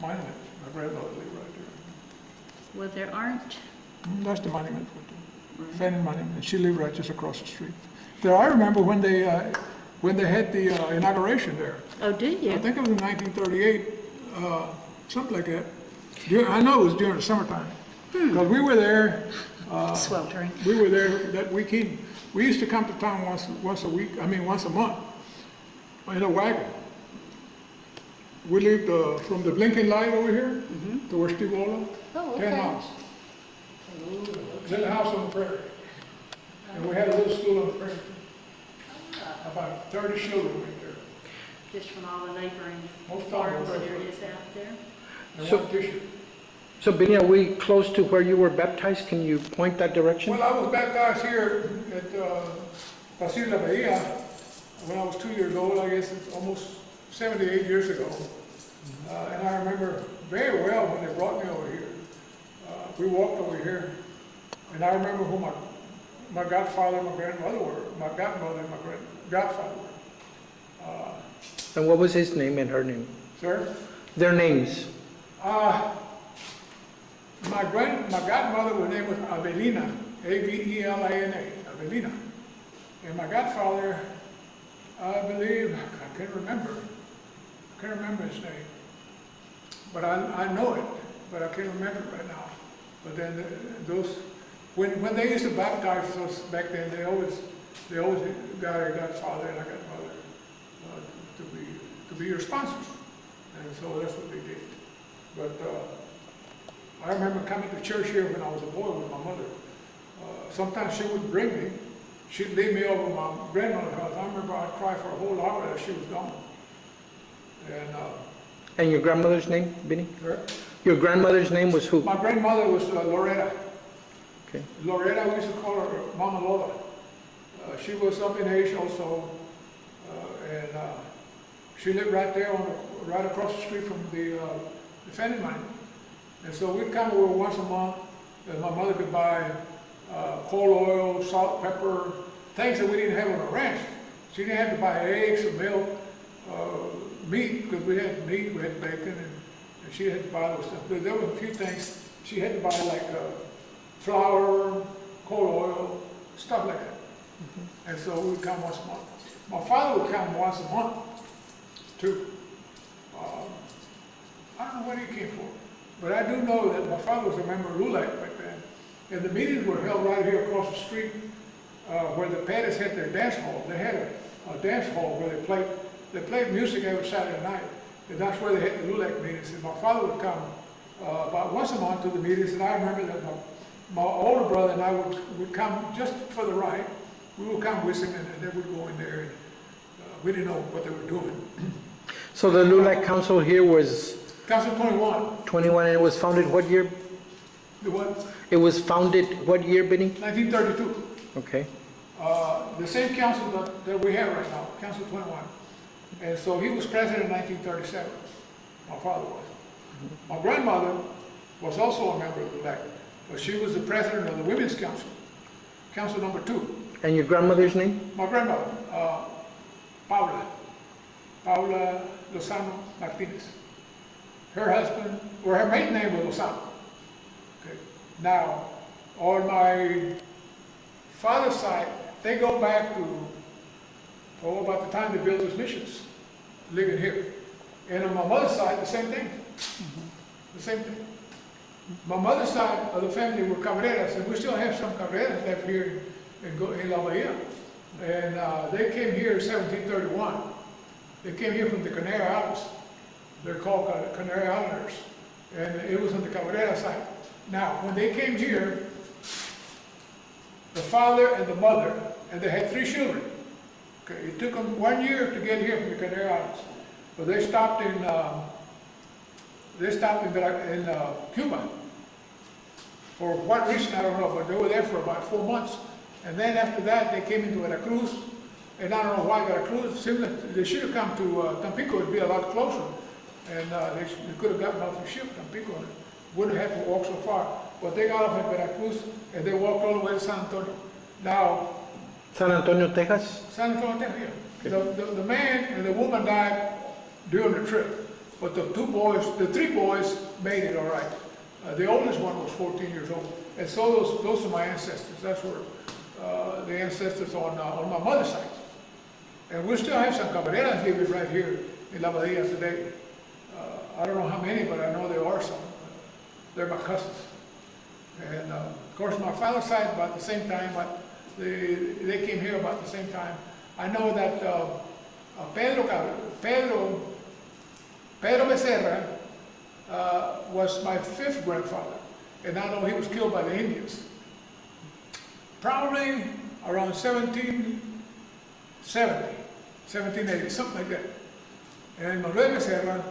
monument. My grandmother lived right there. Well, there aren't. That's the monument, Right. Fannin Monument. She lived right just across the street. There, I remember when they had the inauguration there. Oh, do you? I think it was in 1938, something like that. I know it was during the summertime, because we were there. Sweltering. We were there that weekend. We used to come to town once a week. I mean, once a month, in a wagon. We lived from the blinking light over here to where Steve Ola. Oh, 10 okay. miles. Little house on the prairie. And we had a little school on the prairie. About 30 children went there. Just from all the neighboring Most of farms them that were there is out there. And So- one teacher. So Benny, are we close to where you were baptized? Can you point that direction? Well, I was baptized here at Pasillo La Bahia when I was 2 years old. I guess it's almost 78 years ago. And I remember very well when they brought me over here. We walked over here, and I remember who my godfather and my grandmother were. My godmother and my godfather were. And what was his name and her name? Sir? Their names. My godmother, her name was Avelina, Avelina, Avelina. And my godfather, I believe, I can't remember his name. But I know it, but I can't remember it right now. But then when they used to baptize us back then, they always got a godfather and a godmother to be your sponsors. And so that's what they did. But I remember coming to church here when I was a boy with my mother. Sometimes she would bring me. She'd leave me over at my grandmother's house. I remember I'd cry for a whole hour that she was gone. And your grandmother's name, Benny? Her, Your grandmother's name was who? my grandmother was Loretta. Okay. Loretta, we used to call her Mama Lola. She was up in age also, and she lived right there right across the street from the Fannin Monument. And so we'd come over once a month, and my mother could buy coal oil, salt, pepper, things that we didn't have on the ranch. She didn't have to buy eggs or milk, meat, because we had meat, we had bacon, and she had to buy those stuff. But there were a few things she had to buy, like flour, coal oil, stuff like that. And so we would come once a month. My father would come once a month, too. I don't know what he came for, but I do know that my father was a member of LULAC back then. And the meetings were held right here across the street where the Pettis had their dance hall. They had a dance hall where they played music every Saturday night. And that's where they had the LULAC meetings. And my father would come about once a month to the meetings. And I remember that my older brother and I would come just for the ride. We would come with him, and they would go in there. And we didn't know what they were doing. So the LULAC Council here was Council 21. 21, and it was founded what year? The what? It was founded what year, Benny? 1932. Okay. The same council that we have right now, Council 21. And so he was president in 1937. My father was. My grandmother was also a member of the LULAC, but she was the president of the Women's Council, Council number 2. And your grandmother's name? My grandmother, Paula Lozano Martinez. Her husband, or her maiden name was Lozano. Okay. Now, on my father's side, they go back to, about the time they built those missions, living here. And on my mother's side, the same thing. The same thing. My mother's side of the family were Cabreras, and we still have some Cabreras left here in La Bahia. And they came here in 1731. They came here from the Canary Islands. They're called Canary Islanders. And it was on the Cabrera side. Now, when they came here, the father and the mother, and they had 3 children. Okay, it took them 1 year to get here from the Canary Islands. But they stopped in Cuba. For what reason, I don't know, but they were there for about 4 months. And then after that, they came into Veracruz. And I don't know why Veracruz, they should have come to Tampico, it'd be a lot closer. And they could have gotten off the ship, Tampico, and wouldn't have to walk so far. But they got off at Veracruz, and they walked all the way to San Antonio. Now, San Antonio, Texas? San Antonio, Texas, yeah. The man and the woman died during the trip. But the three boys made it all right. The oldest one was 14 years old. And so those are my ancestors. That's where the ancestors on my mother's side. And we still have some caballeras living right here in La Bahia today. I don't know how many, but I know there are some. They're my cousins. And of course, my father's side about the same time, but they came here about the same time. I know that Pedro Becerra was my fifth grandfather, and I know he was killed by the Indians. Probably around 1780, something like that. And Manuel Becerra,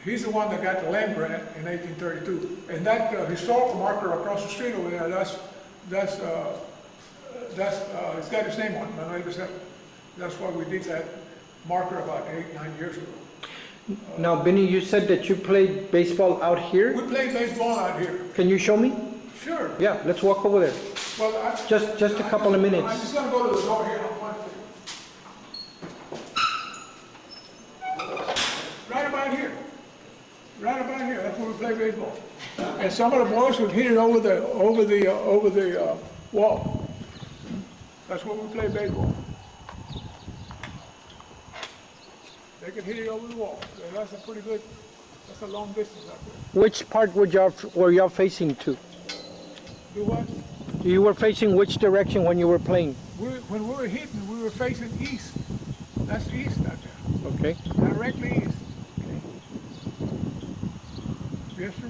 he's the one that got the land grant in 1832. And that historical marker across the street over there, it's got his name on it, Manuel Becerra. That's why we did that marker about 8-9 years ago. Now, Benny, you said that you played baseball out here? We played baseball out here. Can you show me? Sure. Yeah, let's walk over there. Well, Just a couple of minutes. I'm just going to go to the door here. Right about here. Right about here. That's where we play baseball. And some of the boys would hit it over the wall. That's where we play baseball. They could hit it over the wall. And that's a pretty good. That's a long distance out there. Which part were y'all facing to? Do what? You were facing which direction when you were playing? When we were hitting, we were facing east. That's east out there. Okay. Directly east. Yes, sir.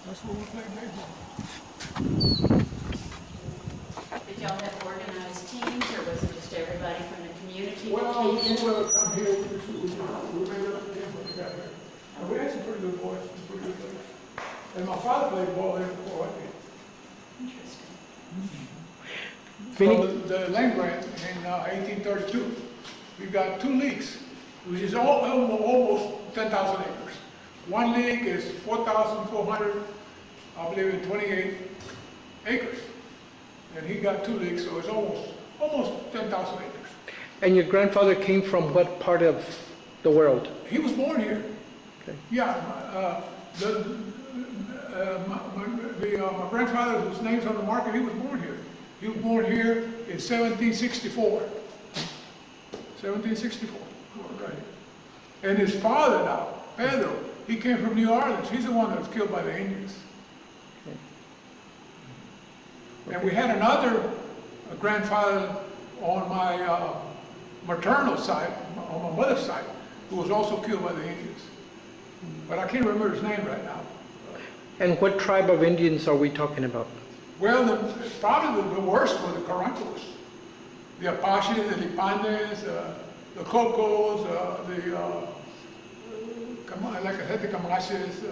That's where we play baseball. Did y'all have organized teams, or was it just everybody from the community Well, that came in? people that come here, we made up the team when we got here. And we had some pretty good boys, some pretty good players. And my father played ball there before I did. Interesting. So the land grant in 1832, we got 2 leagues, which is almost 10,000 acres. One league is 4,400, I believe, in 28 acres. And he got 2 leagues, so it's almost 10,000 acres. And your grandfather came from what part of the world? He was born here. Okay. Yeah, my grandfather, whose name's on the market, he was born here. He was born here in 1764. 1764, right. And his father now, Pedro, he came from New Orleans. He's the one that was killed by the Indians. Okay. And we had another grandfather on my maternal side, on my mother's side, who was also killed by the Indians. But I can't remember his name right now. And what tribe of Indians are we talking about? Well, probably the worst were the Carancos, the Apaches, the Lipandes, the Cocos, like I said, the Camaches.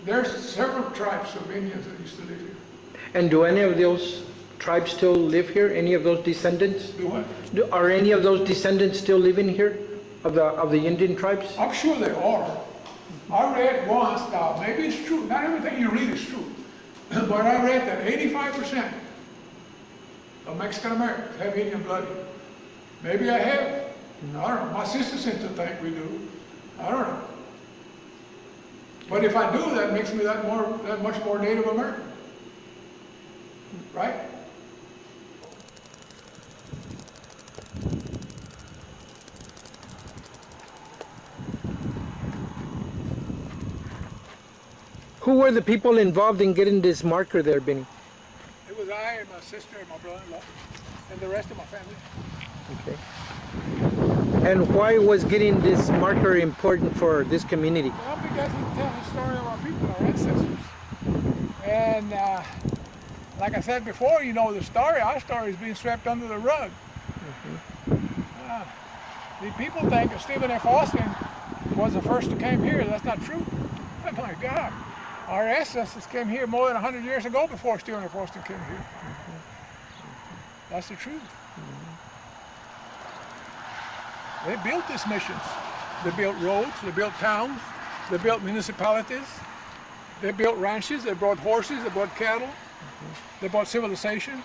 There's several tribes of Indians that used to live here. And do any of those tribes still live here? Any of those descendants? Do what? Are any of those descendants still living here, of the Indian tribes? I'm sure they are. I read once, now maybe it's true, not everything you read is true, but I read that 85% of Mexican Americans have Indian blood. Maybe I have. I don't know. My sister seems to think we do. I don't know. But if I do, that makes me that much more Native American. Right? Who were the people involved in getting this marker there, Benny? It was I and my sister and my brother-in-law and the rest of my family. Okay. And why was getting this marker important for this community? Well, because it tells the story of our people, our ancestors. And like I said before, you know the story. Our story is being swept under the rug. The people think that Stephen F. Austin was the first who came here. That's not true. Oh my God. Our ancestors came here more than 100 years ago before Stephen F. Austin came here. That's the truth. They built these missions. They built roads, they built towns, they built municipalities, they built ranches, they brought horses, they brought cattle, they brought civilization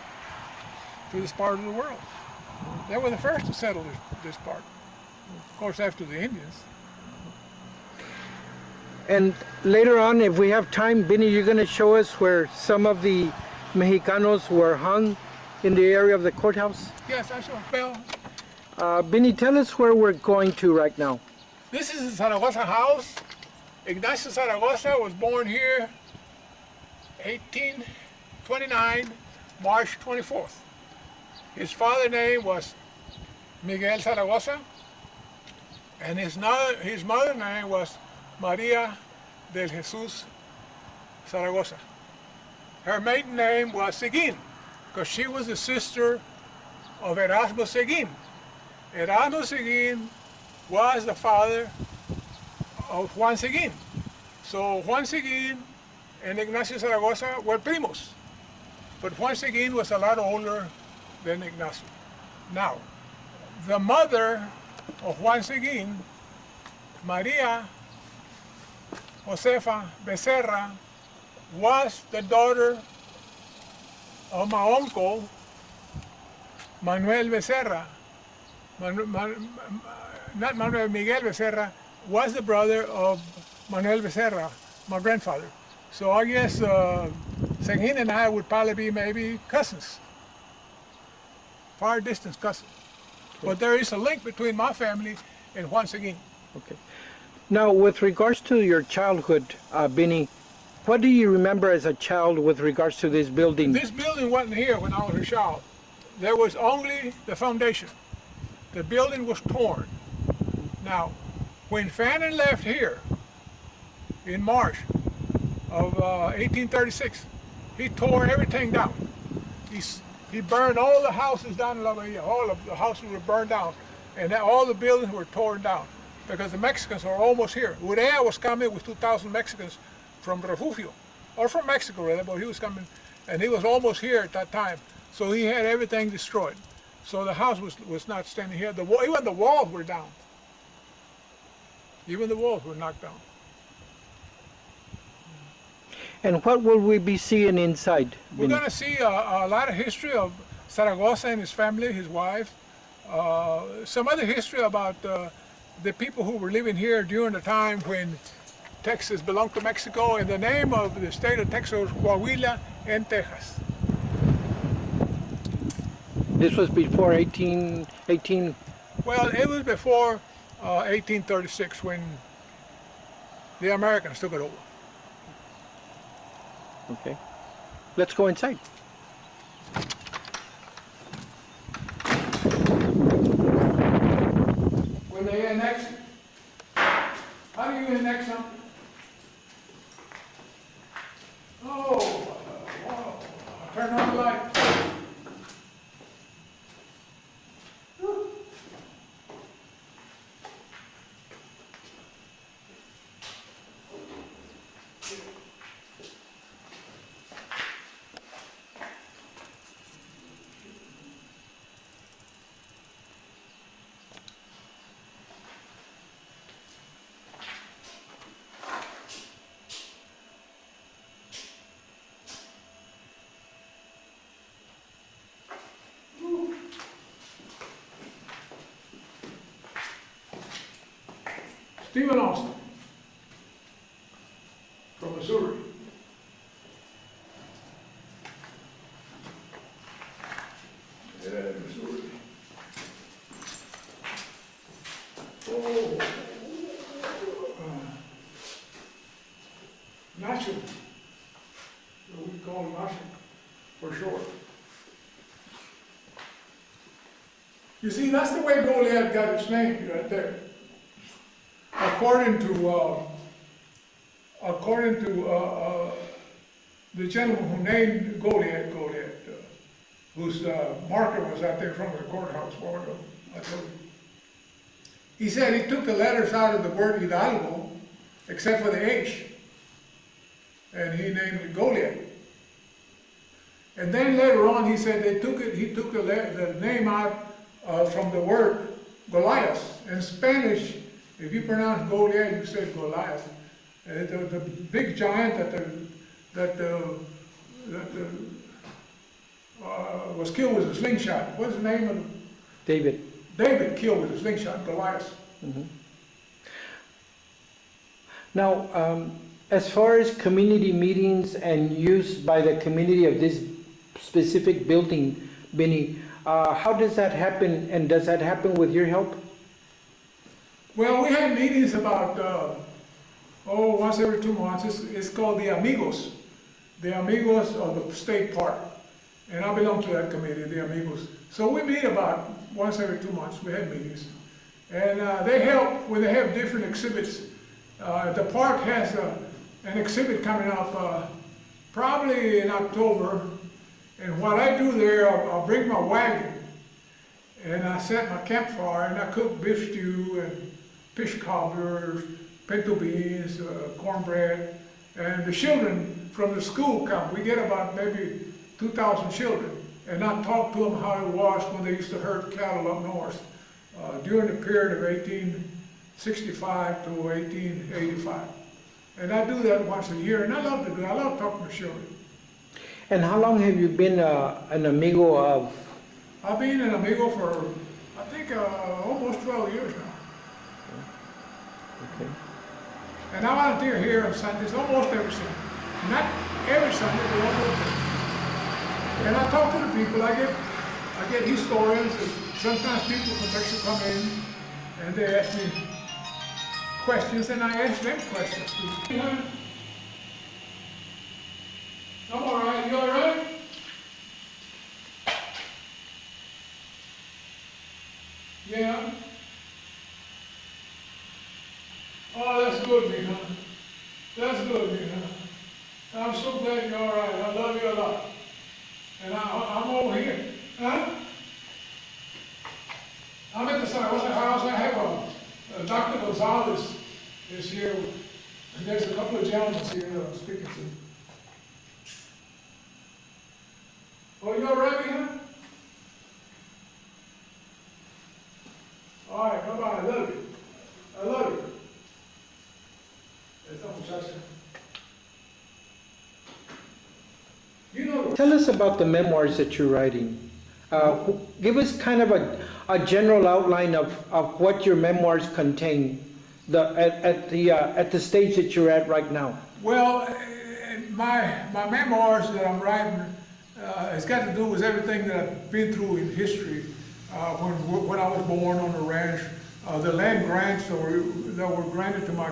to this part of the world. They were the first to settle this part. of course after the Indians. And later on, if we have time, Benny, you're going to show us where some of the Mexicanos were hung in the area of the courthouse? Yes, I saw. Well, Benny, tell us where we're going to right now. this is the Zaragoza house. Ignacio Zaragoza was born here 1829, March 24th. His father's name was Miguel Zaragoza, and his mother's name was Maria del Jesus Zaragoza. Her maiden name was Seguin, because she was the sister of Erasmo Seguin. Erasmo Seguin was the father of Juan Seguin. So Juan Seguin and Ignacio Zaragoza were primos, but Juan Seguin was a lot older than Ignacio. Now, the mother of Juan Seguin, Maria Josefa Becerra, was the daughter of my uncle, Manuel Becerra. Not Manuel, Miguel Becerra was the brother of Manuel Becerra, my grandfather. So I guess Seguin and I would probably be maybe cousins, far distance cousins. But there is a link between my family and Juan Seguin. Okay. Now, with regards to your childhood, Benny, what do you remember as a child with regards to this building? This building wasn't here when I was a child. There was only the foundation. The building was torn. Now, when Fannin left here in March of 1836, he tore everything down. He burned all the houses down in La Bahia. All of the houses were burned down, and all the buildings were torn down because the Mexicans are almost here. Urea was coming with 2,000 Mexicans from Refugio, or from Mexico rather, but he was coming, and he was almost here at that time. So he had everything destroyed. So the house was not standing here. Even the walls were down. Even the walls were knocked down. And what will we be seeing inside? We're going to see a lot of history of Zaragoza and his family, his wife. Some other history about the people who were living here during the time when Texas belonged to Mexico, and the name of the state of Texas was Coahuila and Texas. This was before 1818. Well, it was before 1836 when the Americans took it over. Okay. Let's go inside. When they annex, how do you annex something? Oh, wow. Turn on the light. Stephen Austin from Missouri. Yeah, Missouri. Oh, Nashville. We call him Nashville for short. You see, that's the way Goliad got its name right there. According to the gentleman who named Goliad, whose marker was out there in front of the courthouse a while ago, I told you. He said he took the letters out of the word Hidalgo, except for the H, and he named it Goliad. And then later on, he said he took the name out from the word Goliath. In Spanish, if you pronounce Goliath, you say Goliath. The big giant that was killed with a slingshot. What's the name of him? David. David killed with a slingshot, Goliath. Now, as far as community meetings and use by the community of this specific building, Benny, how does that happen, and does that happen with your help? Well, we have meetings about, once every 2 months. It's called the Amigos of the state park. And I belong to that committee, the Amigos. So we meet about once every 2 months. We have meetings. And they help when they have different exhibits. The park has an exhibit coming up probably in October. And what I do there, I'll bring my wagon and I set my campfire and I cook beef stew and fish cobblers, pinto beans, cornbread. And the children from the school come. We get about maybe 2,000 children. And I talk to them how it was when they used to herd cattle up north during the period of 1865 to 1885. And I do that once a year, and I love to do it. I love talking to children. And how long have you been an amigo of? I've been an amigo for, I think, almost 12 years now. Okay. And I volunteer here on Sundays, almost every Sunday. Not every Sunday, but almost every Sunday. And I talk to the people. I get historians, and sometimes people from Mexico come in, and they ask me questions, and I ask them questions too. I'm all right. You all right? Yeah. Oh, that's good, Mina. That's good, Mina. I'm so glad you're all right. I love you a lot. And I'm over here. Huh? I'm at the side. What's the house? I have Dr. Gonzalez is here. And there's a couple of gentlemen here speaking to me. Oh, you all right, Mina? All right, bye-bye. I love you. I love you. Esta muchacha. You know. Tell us about the memoirs that you're writing. Give us kind of a general outline of what your memoirs contain at the stage that you're at right now. Well, my memoirs that I'm writing, it's got to do with everything that I've been through in history. When I was born on the ranch, the land grants that were granted to my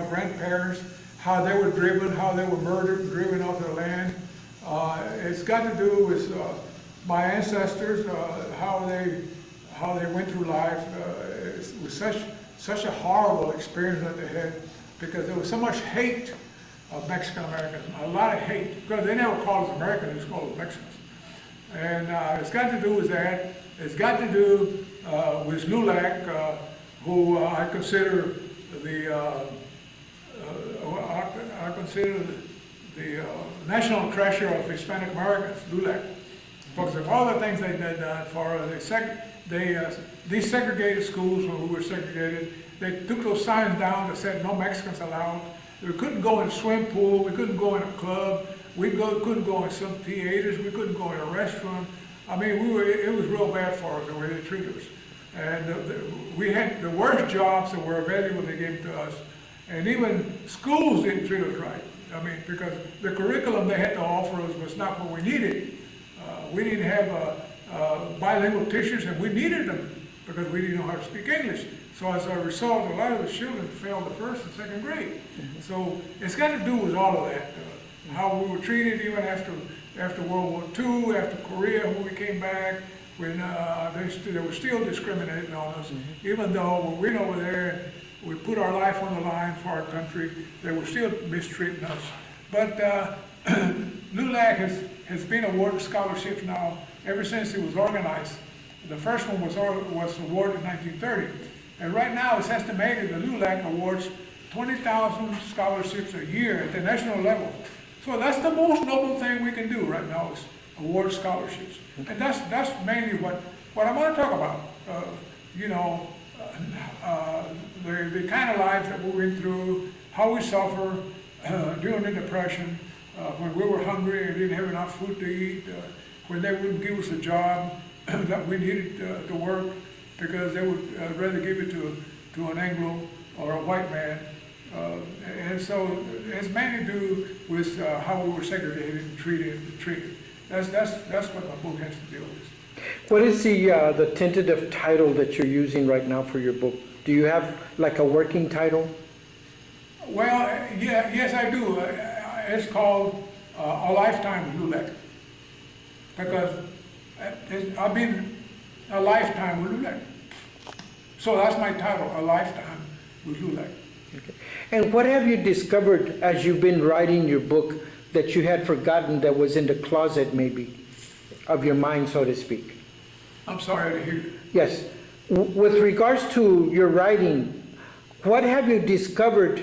grandparents, how they were driven, how they were murdered and driven off their land. It's got to do with my ancestors, how they went through life. It was such a horrible experience that they had, because there was so much hate of Mexican Americans, a lot of hate, because they never called us Americans, they just called us Mexicans. And it's got to do with that. It's got to do with LULAC, who I consider the national treasure of Hispanic Americans, LULAC. Because of all the things they did for they desegregated schools when we were segregated. They took those signs down that said no Mexicans allowed. We couldn't go in a swim pool, we couldn't go in a club, couldn't go in some theaters, we couldn't go in a restaurant. I mean, it was real bad for us the way they treated us. And we had the worst jobs that were available they gave to us. And even schools didn't treat us right. I mean, because the curriculum they had to offer us was not what we needed. We didn't have bilingual teachers, and we needed them because we didn't know how to speak English. So as a result, a lot of the children failed the first and second grade. Mm-hmm. So it's got to do with all of that. How we were treated even after World War II, after Korea, when we came back, when they were still discriminating on us. Mm-hmm. Even though when we went over there, we put our life on the line for our country, they were still mistreating us. But LULAC has been awarded scholarships now ever since it was organized. The first one was awarded in 1930. And right now it's estimated that LULAC awards 20,000 scholarships a year at the national level. So that's the most noble thing we can do right now, is award scholarships. And that's mainly what I want to talk about. The kind of lives that we went through, how we suffer during the Depression, when we were hungry and didn't have enough food to eat, when they wouldn't give us a job that we needed to work. because they would rather give it to an Anglo or a white man. And so it's mainly to do with how we were segregated and treated. That's what my book has to deal with. What is the tentative title that you're using right now for your book? Do you have like a working title? Well, yes, I do. It's called A Lifetime with Lulek, because I've been a lifetime with Lulek. So that's my title, A Lifetime with Lulek. Okay. And what have you discovered as you've been writing your book that you had forgotten that was in the closet maybe of your mind, so to speak? I'm sorry to hear you. Yes. With regards to your writing, what have you discovered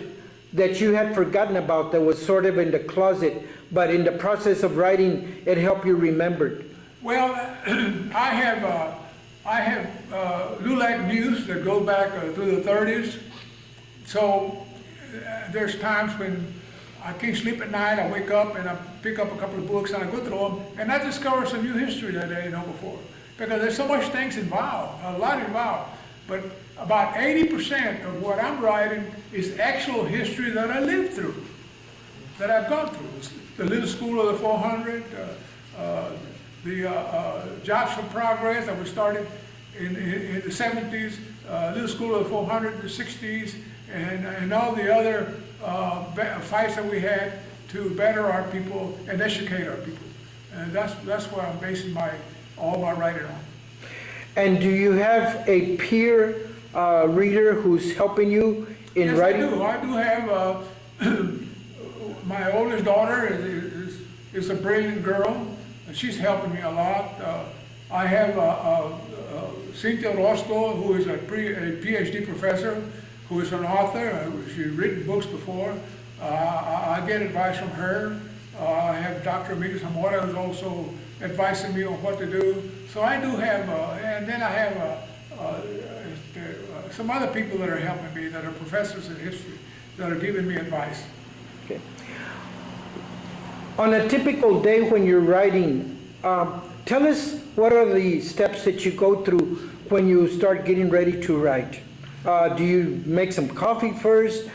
that you had forgotten about that was sort of in the closet, but in the process of writing, it helped you remember? Well, I have LULAC news that go back through the 30s. So there's times when I can't sleep at night, I wake up and I pick up a couple of books and I go through them and I discover some new history that I didn't know before. Because there's so much things involved, a lot involved. But about 80% of what I'm writing is actual history that I lived through, that I've gone through. The Little School of the 400, the Jobs for Progress that was started in the 70s, Little School of the 400 in the 60s, and all the other fights that we had to better our people and educate our people. And that's where I'm basing all my writing on. And do you have a peer reader who's helping you in writing? Yes, I do. I do have my oldest daughter is a brilliant girl, and she's helping me a lot. I have Cynthia Orozco, who is a PhD professor, who is an author. She's written books before. I get advice from her. I have Dr. Emilio Zamora, who's also advising me on what to do. So I do have, and then I have some other people that are helping me, that are professors in history, that are giving me advice. Okay. On a typical day when you're writing, tell us what are the steps that you go through when you start getting ready to write? Do you make some coffee first?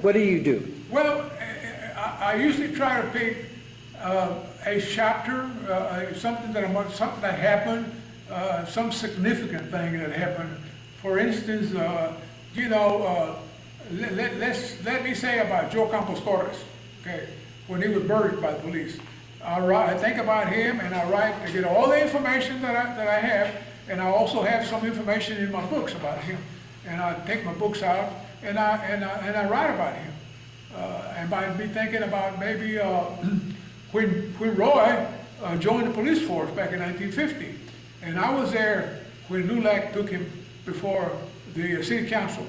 What do you do? Well, I usually try to pick a chapter, something that happened, some significant thing that happened. For instance, let me say about Joe Campos Torres, okay, when he was murdered by the police. I think about him and I write, I get all the information that I have, and I also have some information in my books about him. And I take my books out and I write about him. And I'd be thinking about maybe when Roy joined the police force back in 1950. And I was there when LULAC took him before the city council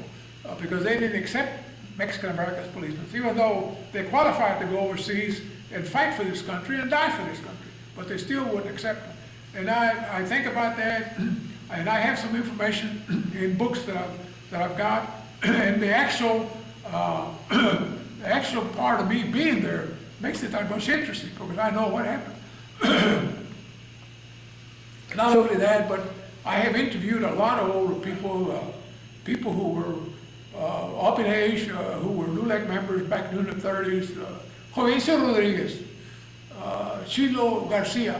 because they didn't accept Mexican American policemen, even though they qualified to go overseas and fight for this country and die for this country, but they still wouldn't accept them. And I think about that, and I have some information in books that I've got, and the actual part of me being there makes it that much interesting because I know what happened. Not only that, but I have interviewed a lot of older people, people who were up in age, who were LULAC members back during the 30s, Jovencio Rodriguez, Chilo Garcia,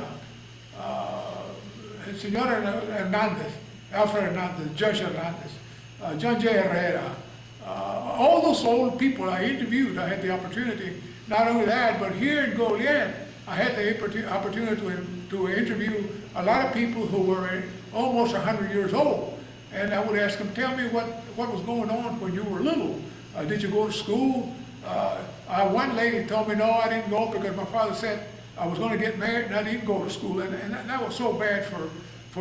el señor Hernandez, Alfred Hernandez, Judge Hernandez, John J. Herrera, all those old people I interviewed. I had the opportunity, not only that, but here in Goliad, I had the opportunity to interview a lot of people who were almost 100 years old. And I would ask them, tell me what was going on when you were little. Did you go to school? One lady told me, no, I didn't go because my father said I was going to get married and I didn't go to school. And that was so bad for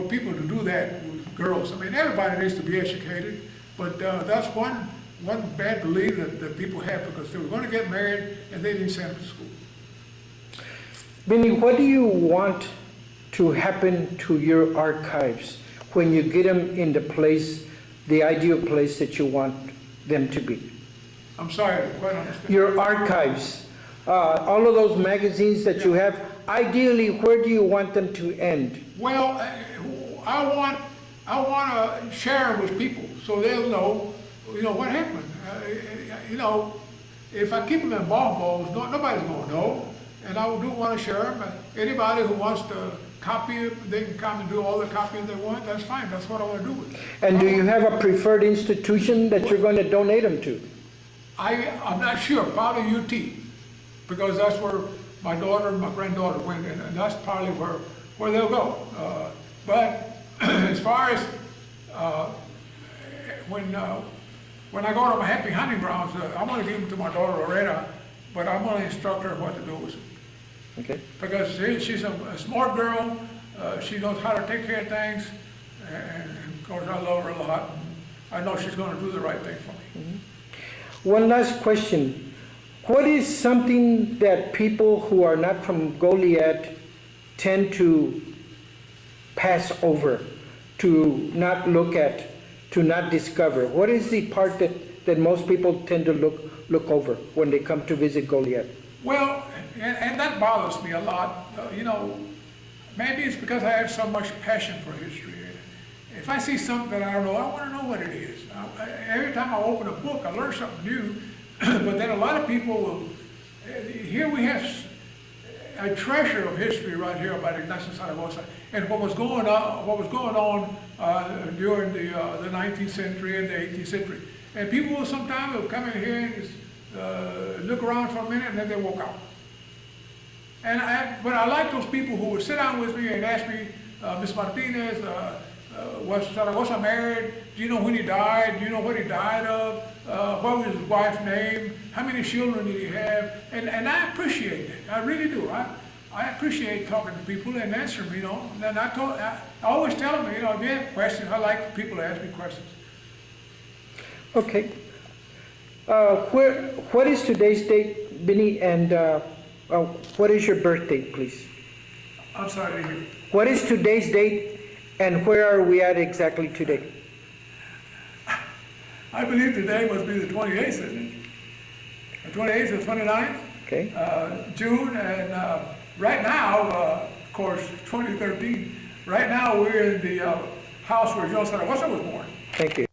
people to do that with girls. I mean, everybody needs to be educated, but that's one bad belief that people have because they were going to get married and they didn't send them to school. Benny, what do you want to happen to your archives when you get them in the place, the ideal place that you want them to be? I'm sorry, I didn't quite understand. Your archives, all of those magazines that you have, ideally, where do you want them to end? Well, I want I want to share with people so they'll know, what happened. If I keep them in mothballs, nobody's going to know. And I do want to share them. Anybody who wants to copy it, they can come and do all the copying they want. That's fine. That's what I want to do with it. And do you have a preferred institution that you're going to donate them to? I'm not sure. Probably UT, because that's where my daughter and my granddaughter went, and that's probably where they'll go. But as far as when I go to my happy hunting grounds, I'm going to give them to my daughter Loretta, but I'm going to instruct her what to do with them. Okay. Because she's a smart girl, she knows how to take care of things, and of course I love her a lot. I know she's going to do the right thing for me. Mm-hmm. One last question. What is something that people who are not from Goliad tend to pass over, to not look at, to not discover? What is the part that most people tend to look over when they come to visit Goliad? Well, and that bothers me a lot. Maybe it's because I have so much passion for history. If I see something that I don't know, I want to know what it is. Every time I open a book, I learn something new. But then a lot of people will, here we have a treasure of history right here about Ignacio Zaragoza and what was going on during the 19th century and the 18th century. And people will sometimes will come in here and just look around for a minute and then they walk out. But I like those people who would sit down with me and ask me, Ms. Martinez, was Zaragoza married? Do you know when he died? Do you know what he died of? What was his wife's name? How many children did he have? And I appreciate that. I really do. I appreciate talking to people and answering them, And I always tell them, if you have questions, I like people to ask me questions. Okay. What is today's date, Benny? And what is your birth date, please? I'm sorry to hear. What is today's date, and where are we at exactly today? I believe today must be the 28th, isn't it? The 28th or 29th? Okay. June, and right now, of course, 2013, right now we're in the house where John Zaragoza was born. Thank you.